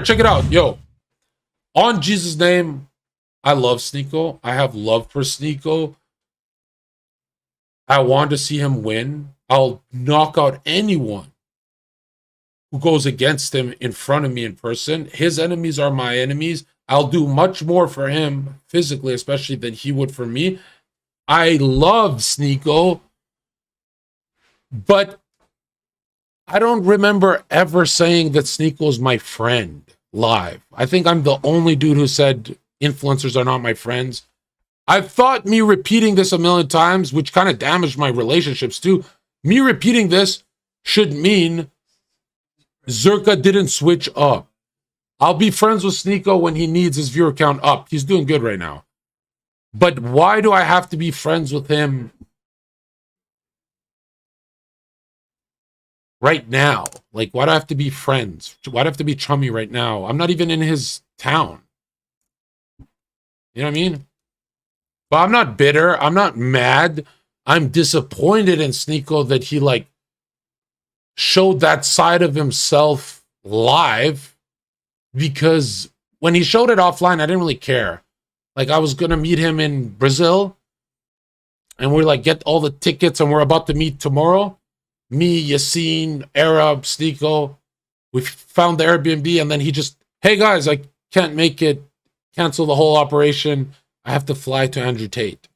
Check it out, yo. On Jesus' name, I love Sneako. I have love for Sneako. I want to see him win. I'll knock out anyone who goes against him in front of me in person. His enemies are my enemies. I'll do much more for him physically, especially than he would for me. I love Sneako, but I don't remember ever saying that Sneako's my friend live. I think I'm the only dude who said influencers are not my friends. I've thought me repeating this a million times, which kind of damaged my relationships too. Me repeating this should mean Zherka didn't switch up. I'll be friends with Sneako when he needs his viewer count up. He's doing good right now. But why do I have to be friends with him right now? Like, why do I have to be friends? Why do I have to be chummy right now? I'm not even in his town. You know what I mean? But I'm not bitter. I'm not mad. I'm disappointed in Sneako that he, like, showed that side of himself live, because when he showed it offline, I didn't really care. Like, I was going to meet him in Brazil, and we're like, get all the tickets, and we're about to meet tomorrow. Me, Yassine, Arab, Sneako. We found the Airbnb, and then he just, hey guys, I can't make it. Cancel the whole operation. I have to fly to Andrew Tate.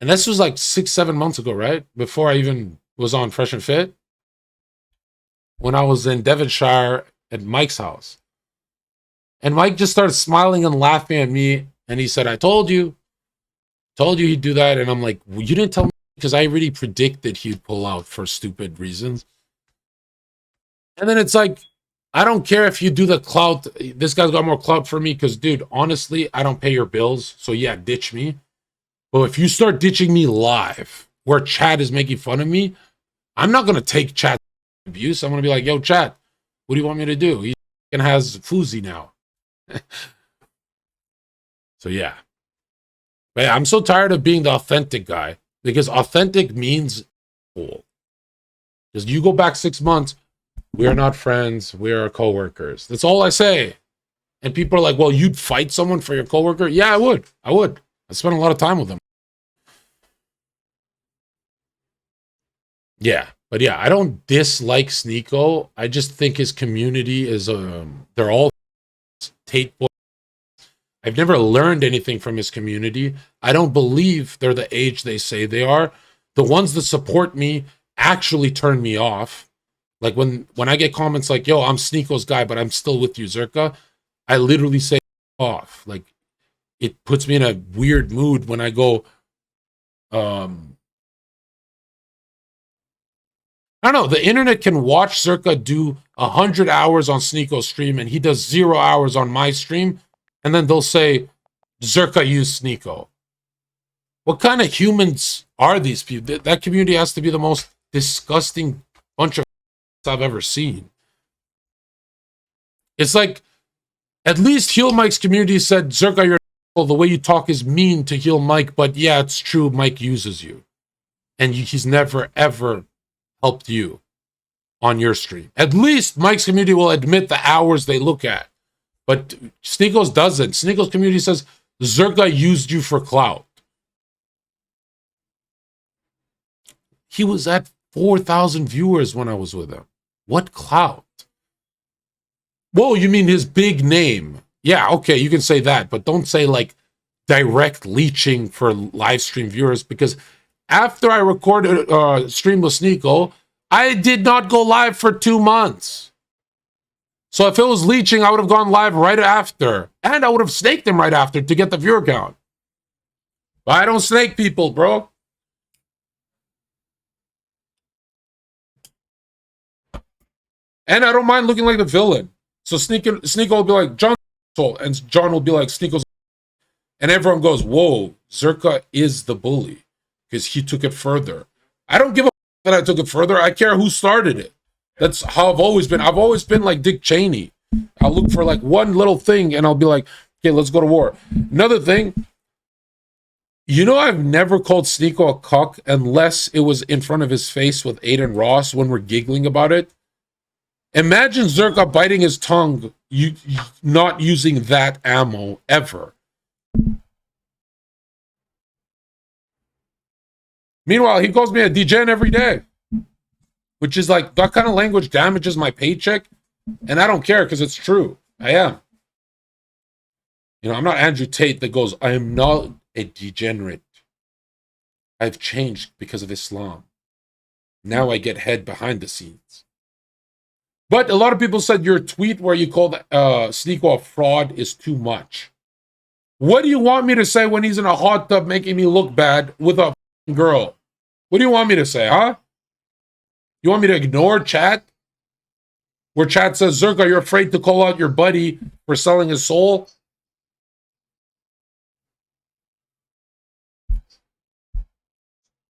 And this was like 6-7 months ago, right? Before I even was on Fresh and Fit. When I was in Devonshire at Mike's house. And Mike just started smiling and laughing at me. And he said, I told you he'd do that. And I'm like, well, you didn't tell me, because I already predicted he'd pull out for stupid reasons. And then it's like, I don't care if you do the clout. This guy's got more clout for me because, dude, honestly, I don't pay your bills. So, yeah, ditch me. But if you start ditching me live where Chad is making fun of me, I'm not going to take Chad abuse. I'm going to be like, yo, Chad, what do you want me to do? He has Fuzi now. So, yeah. But yeah, I'm so tired of being the authentic guy, because authentic means cool. Because you go back 6 months, we are not friends. We are coworkers. That's all I say. And people are like, well, you'd fight someone for your coworker? Yeah, I would. I spent a lot of time with them. Yeah. But yeah, I don't dislike Sneako. I just think his community is, they're all Tate boys. I've never learned anything from his community. I don't believe they're the age they say they are. The ones that support me actually turn me off. Like when I get comments like, yo, I'm Sneako's guy, but I'm still with you, Zherka, I literally say off. Like, it puts me in a weird mood when I go, I don't know, the internet can watch Zherka do 100 hours on Sneako's stream and he does 0 hours on my stream, and then they'll say, Zherka used Sneako. What kind of humans are these people? That community has to be the most disgusting bunch of I've ever seen. It's like, at least Heel Mike's community said, Zherka, you're the way you talk is mean to Heel Mike, but yeah, it's true, Mike uses you. And he's never, ever helped you on your stream. At least Mike's community will admit the hours they look at. But Sneako's doesn't. Sneako's community says, Zherka used you for clout. He was at 4,000 viewers when I was with him. What clout? Whoa, you mean his big name? Yeah, okay, you can say that, but don't say like direct leeching for live stream viewers, because after I recorded stream with Sneako, I did not go live for 2 months. So if it was leeching, I would have gone live right after, and I would have snaked him right after to get the viewer count. But I don't snake people, bro. And I don't mind looking like the villain. So Sneako will be like, Jon, and Jon will be like, Sneako's. And everyone goes, whoa, Zherka is the bully because he took it further. I don't give a that I took it further. I care who started it. That's how I've always been. I've always been like Dick Cheney. I'll look for like one little thing and I'll be like, okay, let's go to war. Another thing, you know, I've never called Sneako a cuck unless it was in front of his face with Aiden Ross when we're giggling about it. Imagine Zherka biting his tongue, not using that ammo ever. Meanwhile, he calls me a degen every day, which is like, that kind of language damages my paycheck, and I don't care because it's true. I am. You know, I'm not Andrew Tate that goes, I am not a degenerate. I've changed because of Islam. Now I get head behind the scenes. But a lot of people said your tweet where you called Sneako a fraud is too much. What do you want me to say when he's in a hot tub making me look bad with a girl? What do you want me to say, huh? You want me to ignore chat? Where chat says, Zherka, you're afraid to call out your buddy for selling his soul?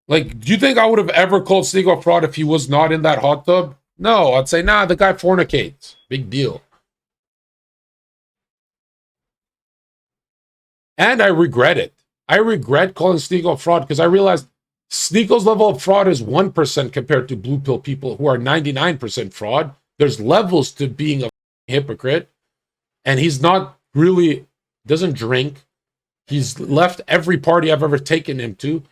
Like, do you think I would have ever called Sneako a fraud if he was not in that hot tub? No, I'd say, nah, the guy fornicates. Big deal. And I regret it. I regret calling Sneako a fraud because I realized Sneako's level of fraud is 1% compared to blue pill people who are 99% fraud. There's levels to being a hypocrite. And he's not really, doesn't drink. He's left every party I've ever taken him to.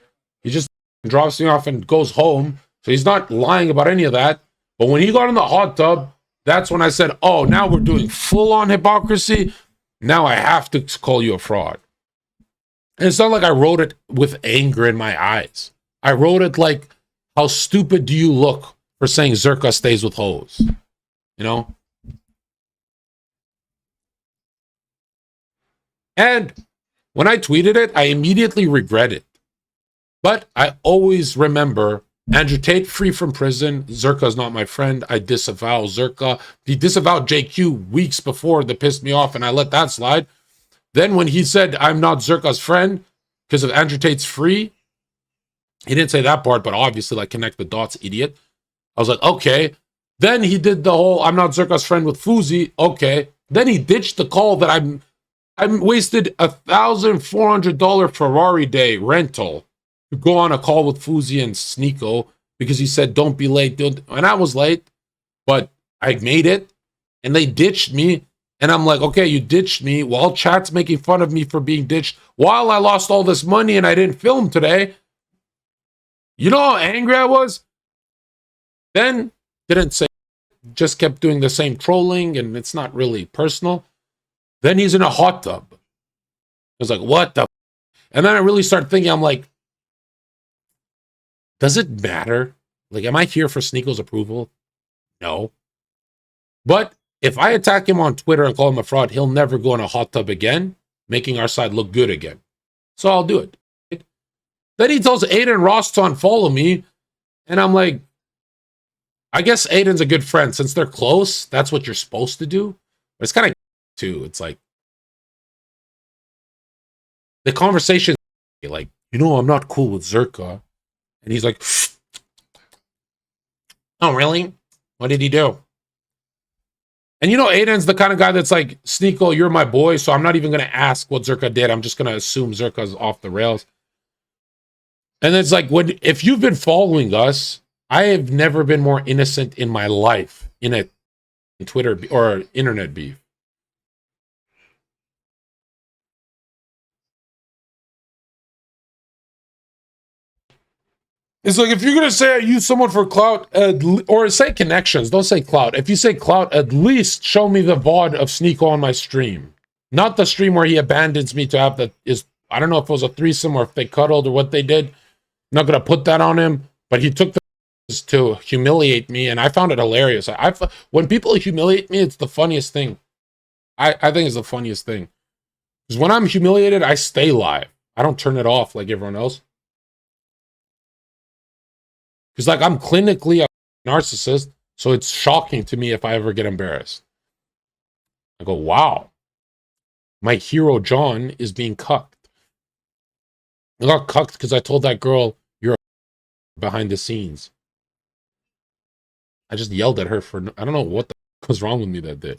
He just drops me off and goes home. So he's not lying about any of that. But when he got in the hot tub, that's when I said, oh, now we're doing full-on hypocrisy. Now I have to call you a fraud. And it's not like I wrote it with anger in my eyes. I wrote it like, how stupid do you look for saying Zherka stays with hoes? You know? And when I tweeted it, I immediately regret it. But I always remember Andrew Tate free from prison. Zherka is not my friend. I disavow Zherka. He disavowed JQ weeks before that pissed me off, and I let that slide. Then when he said, I'm not Zherka's friend because of Andrew Tate's free, he didn't say that part, but obviously, like, connect the dots, idiot. I was like, okay. Then he did the whole, I'm not Zherka's friend with Fuzi. Okay. Then he ditched the call that I wasted $1,400 Ferrari day rental to go on a call with Fuzi and Sneako because he said, don't be late. And I was late, but I made it and they ditched me. And I'm like, okay, you ditched me while chat's making fun of me for being ditched while I lost all this money and I didn't film today. You know how angry I was? Then didn't say, just kept doing the same trolling and it's not really personal. Then he's in a hot tub. I was like, what the? And then I really started thinking, I'm like, does it matter? Like, am I here for Sneako's approval? No. But if I attack him on Twitter and call him a fraud, he'll never go in a hot tub again, making our side look good again. So I'll do it. Then he tells Aiden Ross to unfollow me. And I'm like, I guess Aiden's a good friend. Since they're close, that's what you're supposed to do. But it's kind of too. It's like, the conversation, like, you know, I'm not cool with Zherka. And he's like, oh, really? What did he do? And you know, Aiden's the kind of guy that's like, Sneako, you're my boy, so I'm not even going to ask what Zherka did. I'm just going to assume Zherka's off the rails. And it's like, if you've been following us, I have never been more innocent in my life in a Twitter or internet beef. It's like, if you're going to say I use someone for clout, or say connections, don't say clout. If you say clout, at least show me the VOD of Sneako on my stream. Not the stream where he abandons me to have I don't know if it was a threesome or if they cuddled or what they did. I'm not going to put that on him, but he took the to humiliate me, and I found it hilarious. When people humiliate me, it's the funniest thing. I think it's the funniest thing. Because when I'm humiliated, I stay live. I don't turn it off like everyone else. Because, like, I'm clinically a narcissist, so it's shocking to me if I ever get embarrassed. I go, wow, my hero John is being cucked. I got cucked because I told that girl, you're behind the scenes. I just yelled at her for, I don't know what the was wrong with me that day.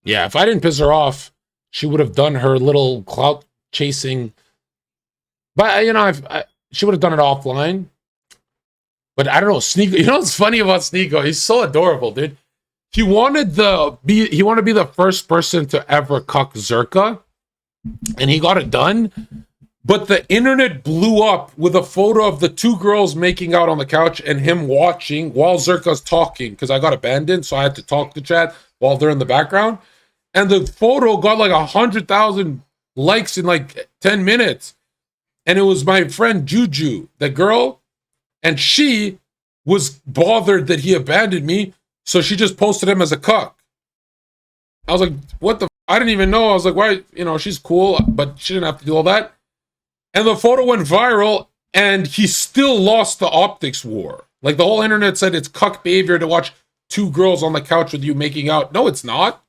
Yeah, if I didn't piss her off, she would have done her little clout chasing But you know, she would have done it offline. But I don't know, Sneako. You know what's funny about Sneako? He's so adorable, dude. He wanted to be the first person to ever cuck Zherka, and he got it done. But the internet blew up with a photo of the two girls making out on the couch and him watching while Zherka's talking, because I got abandoned, so I had to talk to chat while they're in the background. And the photo got like 100,000 likes in like 10 minutes. And it was my friend Juju, the girl, and she was bothered that he abandoned me, so she just posted him as a cuck. I was like, what the I didn't even know. I was like, why? You know, she's cool, but she didn't have to do all that. And the photo went viral, and he still lost the optics war. Like, the whole internet said it's cuck behavior to watch two girls on the couch with you making out. No, it's not.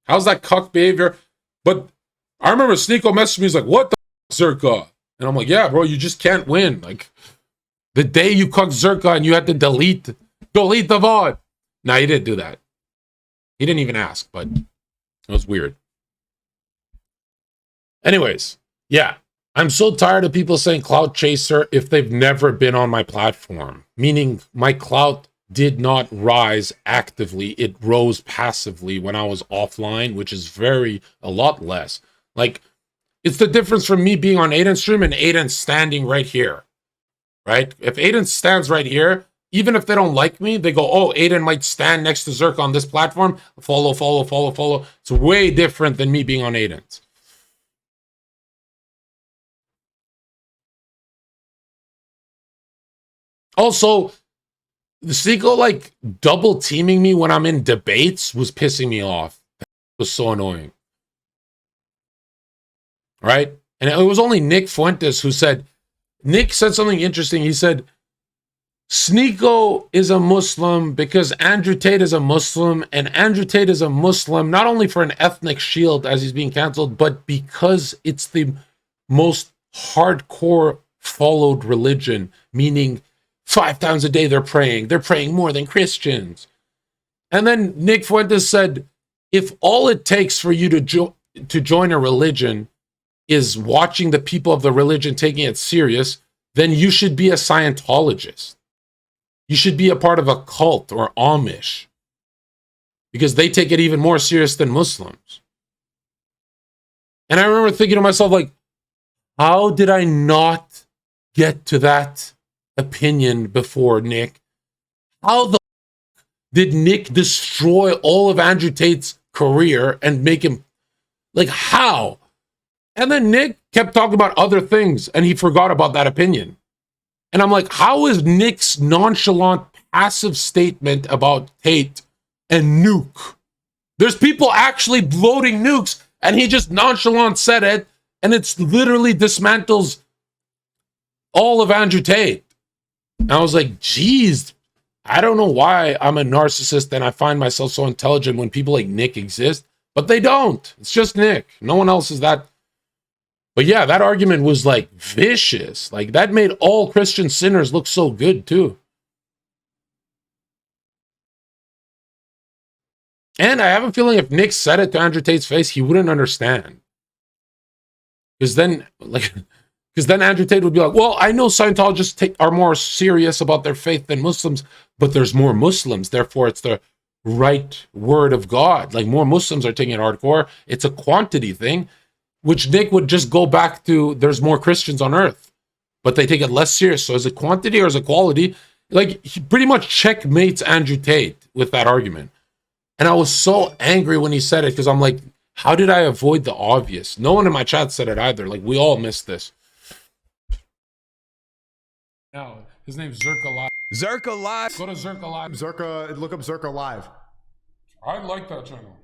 How's that cuck behavior? But I remember Sneako messaged me, he's like, what the Zherka? And I'm like, yeah, bro, you just can't win. Like, the day you cucked Zherka and you had to delete the VOD. Nah, he didn't do that. He didn't even ask, but it was weird. Anyways, yeah. I'm so tired of people saying clout chaser if they've never been on my platform. Meaning my clout did not rise actively. It rose passively when I was offline, which is a lot less. Like, it's the difference from me being on Aiden's stream and Aiden standing right here. Right? If Aiden stands right here, even if they don't like me, they go, oh, Aiden might stand next to Zherka on this platform. Follow, follow, follow, follow. It's way different than me being on Aiden's. Also, the Sneako, like, double teaming me when I'm in debates was pissing me off. That was so annoying. Right? And it was only Nick Fuentes who said, Nick said something interesting. He said, Sneako is a Muslim because Andrew Tate is a Muslim, and Andrew Tate is a Muslim not only for an ethnic shield as he's being canceled, but because it's the most hardcore followed religion, meaning 5 times a day they're praying. They're praying more than Christians. And then Nick Fuentes said, if all it takes for you to join a religion is watching the people of the religion taking it serious, then you should be a Scientologist. You should be a part of a cult or Amish, because they take it even more serious than Muslims. And I remember thinking to myself, like, how did I not get to that opinion before, Nick? How the did Nick destroy all of Andrew Tate's career and make him, like, how? And then Nick kept talking about other things and he forgot about that opinion. And I'm like, how is Nick's nonchalant, passive statement about Tate and nuke? There's people actually bloating nukes, and he just nonchalant said it, and it's literally dismantles all of Andrew Tate. And I was like, geez, I don't know why I'm a narcissist and I find myself so intelligent when people like Nick exist, but they don't. It's just Nick. No one else is that. But yeah, that argument was like vicious. Like, that made all Christian sinners look so good too. And I have a feeling if Nick said it to Andrew Tate's face, he wouldn't understand. Because then Andrew Tate would be like, well, I know Scientologists are more serious about their faith than Muslims, but there's more Muslims. Therefore, it's the right word of God. Like, more Muslims are taking it hardcore. It's a quantity thing, which Nick would just go back to, there's more Christians on earth, but they take it less serious. So is it quantity or is it quality? Like, he pretty much checkmates Andrew Tate with that argument. And I was so angry when he said it, because I'm like, how did I avoid the obvious? No one in my chat said it either. Like, we all missed this. No, his name's Zherka Live. Zherka Live. Go to Zherka Live. Zherka, look up Zherka Live. I like that channel.